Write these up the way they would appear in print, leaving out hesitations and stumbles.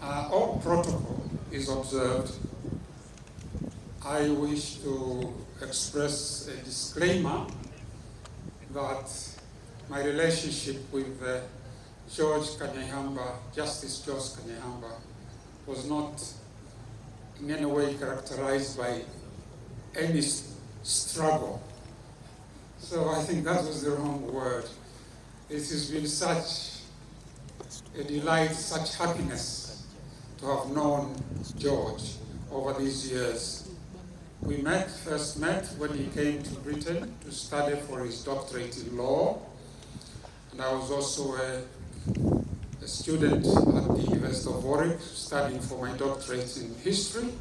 All protocol is observed. I wish to express a disclaimer that my relationship with Justice George Kanyehamba, was not in any way characterized by any struggle. So I think that was the wrong word. It has been such a delight, such happiness to have known George over these years. We first met when he came to Britain to study for his doctorate in law. And I was also a student at the University of Warwick studying for my doctorate in history.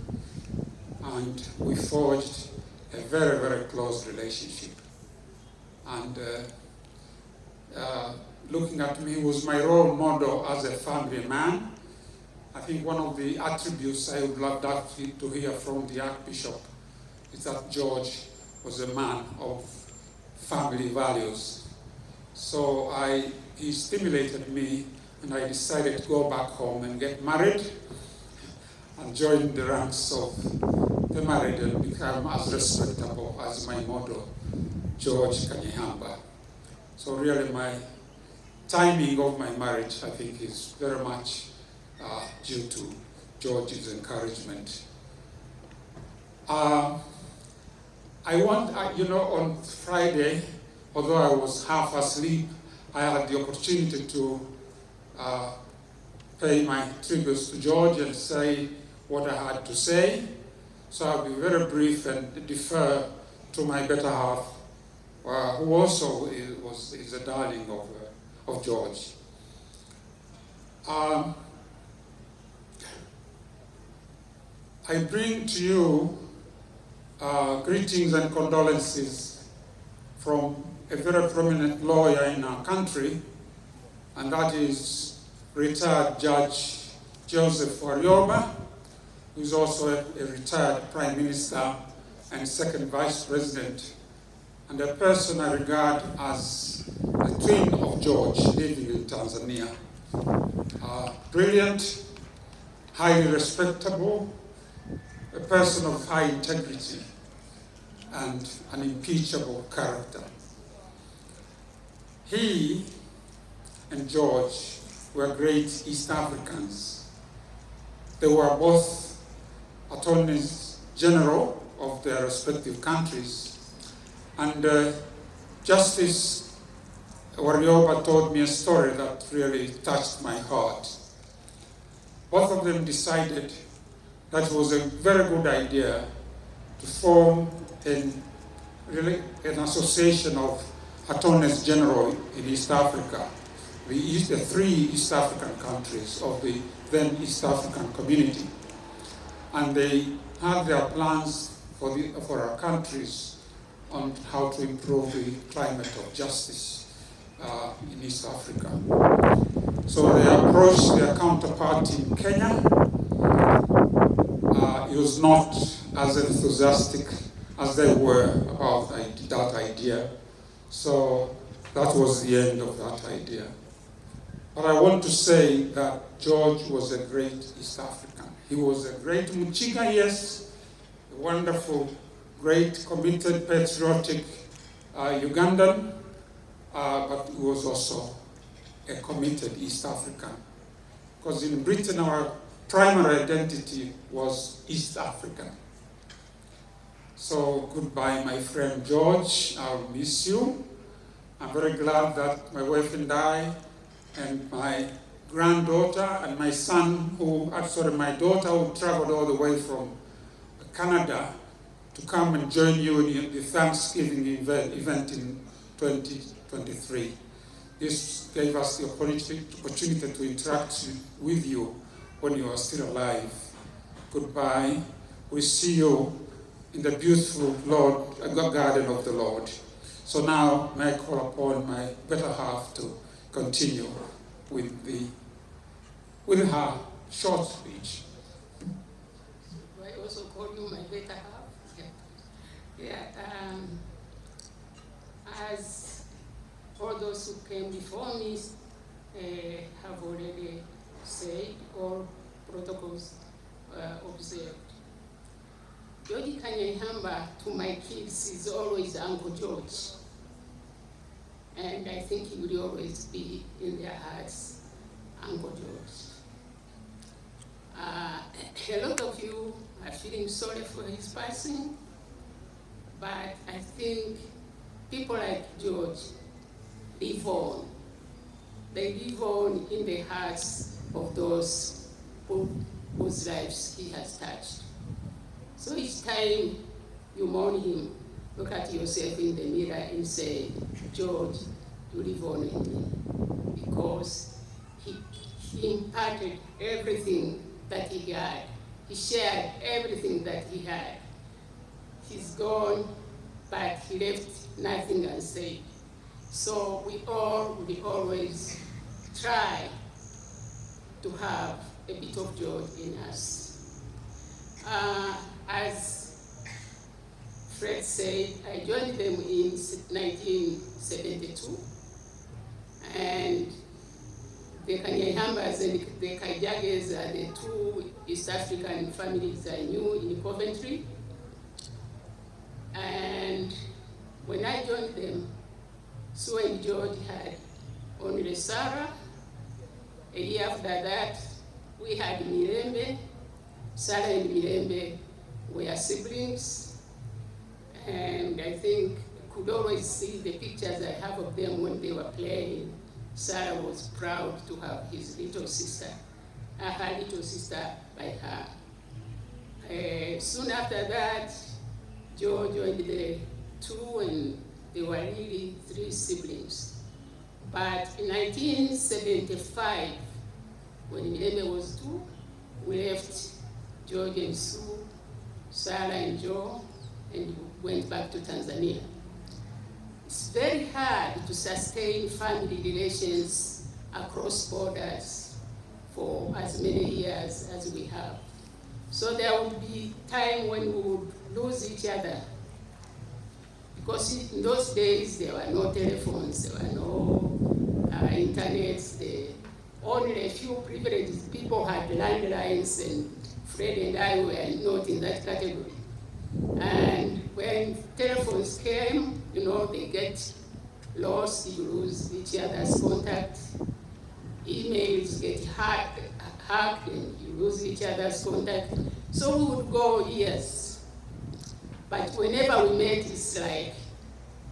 And we forged a very, very close relationship. And looking at me, he was my role model as a family man. I think one of the attributes I would love to hear from the Archbishop is that George was a man of family values. So he stimulated me, and I decided to go back home and get married and join the ranks of the married and become as respectable as my model, George Kanyehamba. So really my timing of my marriage, I think, is very much due to George's encouragement. On Friday, although I was half asleep, I had the opportunity to pay my tributes to George and say what I had to say. So I'll be very brief and defer to my better half, who also is a darling of George. I bring to you greetings and condolences from a very prominent lawyer in our country, and that is retired Judge Joseph Warioba, who is also a retired Prime Minister and second Vice President, and a person I regard as a twin of George living in Tanzania. Brilliant, highly respectable, a person of high integrity and an unimpeachable character. He and George were great East Africans. They were both attorneys general of their respective countries. And Justice Warioba told me a story that really touched my heart. Both of them decided that it was a very good idea to form an association of attorneys general in East Africa, the three East African countries of the then East African community. And they had their plans for our countries on how to improve the climate of justice in East Africa. So they approached their counterpart in Kenya. He was not as enthusiastic as they were about that idea. So that was the end of that idea. But I want to say that George was a great East African. He was a great Muchiga, yes, a wonderful, great, committed, patriotic Ugandan, but he was also a committed East African. Because in Britain, our primary identity was East African. So goodbye, my friend George. I'll miss you. I'm very glad that my wife and I and my granddaughter and my son, my daughter who traveled all the way from Canada to come and join you in the Thanksgiving event in 2023. This gave us the opportunity to interact with you when you are still alive. Goodbye. We see you in the beautiful garden of the Lord. So now may I call upon my better half to continue with her short speech. Do I also call you my better half? Yeah. As all those who came before me have already said, or protocols observed. George Kanyehamba, to my kids, is always Uncle George. And I think he will always be in their hearts, Uncle George. A lot of you are feeling sorry for his passing, but I think people like George live on. They live on in the hearts of those whose lives he has touched. So each time you mourn him, look at yourself in the mirror and say, George, you live on in me, because he imparted everything that he had. He shared everything that he had. He's gone, but he left nothing unsaid. So we always try to have a bit of George in us. As Fred said, I joined them in 1972, and the Kanyehambas and the Kaijages are the two East African families I knew in Coventry. And when I joined them, Sue and George had only Sarah. A year after that, we had Mirembe. Sarah and Mirembe were siblings. And I think you could always see the pictures I have of them when they were playing. Sarah was proud to have his little sister, her little sister by her. Soon after that, George joined the two, and they were really three siblings. But in 1975, when Mirembe was 2, we left George and Sue, Sarah and Joe, and went back to Tanzania. It's very hard to sustain family relations across borders for as many years as we have. So there would be time when we would lose each other. Because in those days, there were no telephones, there were no internet, only a few privileged people had landlines, and Fred and I were not in that category. And when telephones came, they get lost, you lose each other's contact. Emails get hacked, and you lose each other's contact. So we would go years. But whenever we met, it's like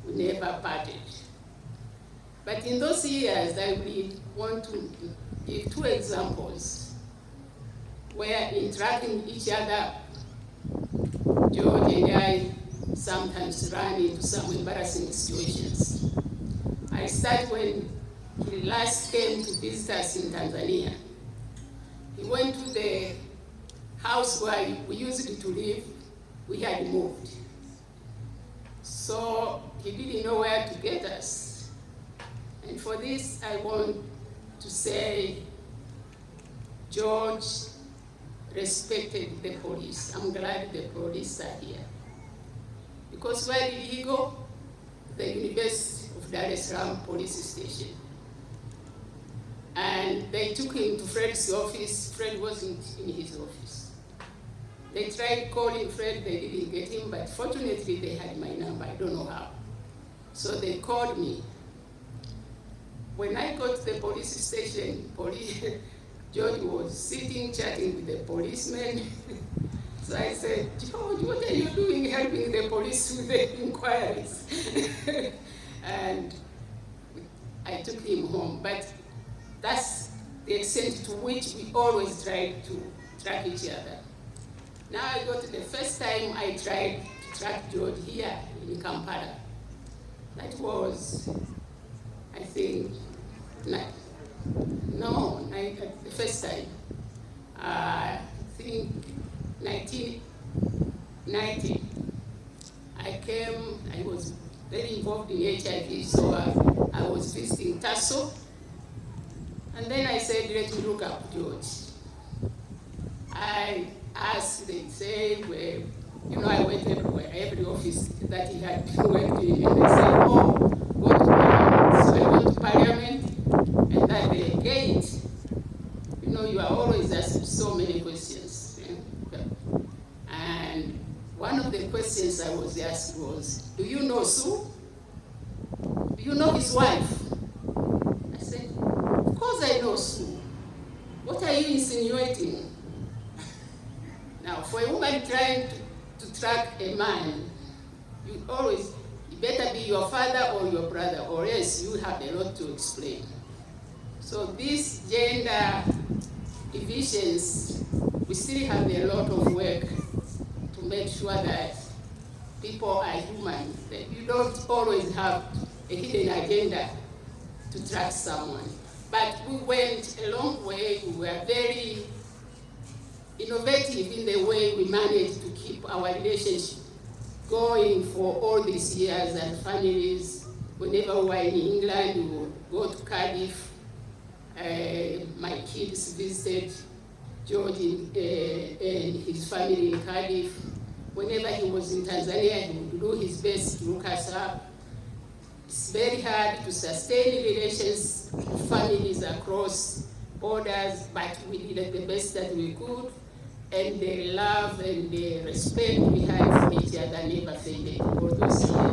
we never parted. But in those years, I really want to give 2 examples where interacting each other, George and I sometimes ran into some embarrassing situations. I start when he last came to visit us in Tanzania. He went to the house where we used to live. We had moved. So he didn't know where to get us. And for this, I want to say George respected the police. I'm glad the police are here. Because where did he go? The University of Dar es Salaam police station. And they took him to Fred's office. Fred wasn't in his office. They tried calling Fred, they didn't get him, but fortunately they had my number, I don't know how. So they called me. When I got to the police station, George was sitting, chatting with the policeman. So I said, George, what are you doing helping the police with the inquiries? And I took him home. But that's the extent to which we always tried to track each other. Now I got the first time I tried to track George here in Kampala. That was, I think, the first time. I think 1990. I came, I was very involved in HIV, so I was visiting Tasso. And then I said, let me look up George. I asked, they say, well, I went everywhere, every office that he had worked in, and they said, oh, go to Parliament. So I went to Parliament, and at the gate, you are always asked so many many questions. And one of the questions I was asked was, do you know Sue? Do you know his wife? I said, of course I know Sue. What are you insinuating? Now, for a woman trying to track a man, you better be your father or your brother, or else you have a lot to explain. So these gender divisions, we still have a lot of work to make sure that people are human, that you don't always have a hidden agenda to track someone. But we went a long way. We were very innovative in the way we managed to keep our relationship going for all these years and families. Whenever we were in England, we would go to Cardiff. My kids visited George and his family in Cardiff. Whenever he was in Tanzania, he would do his best to look us up. It's very hard to sustain relations with families across borders, but we did the best that we could, and the love and the respect we had for each other never faded all those years.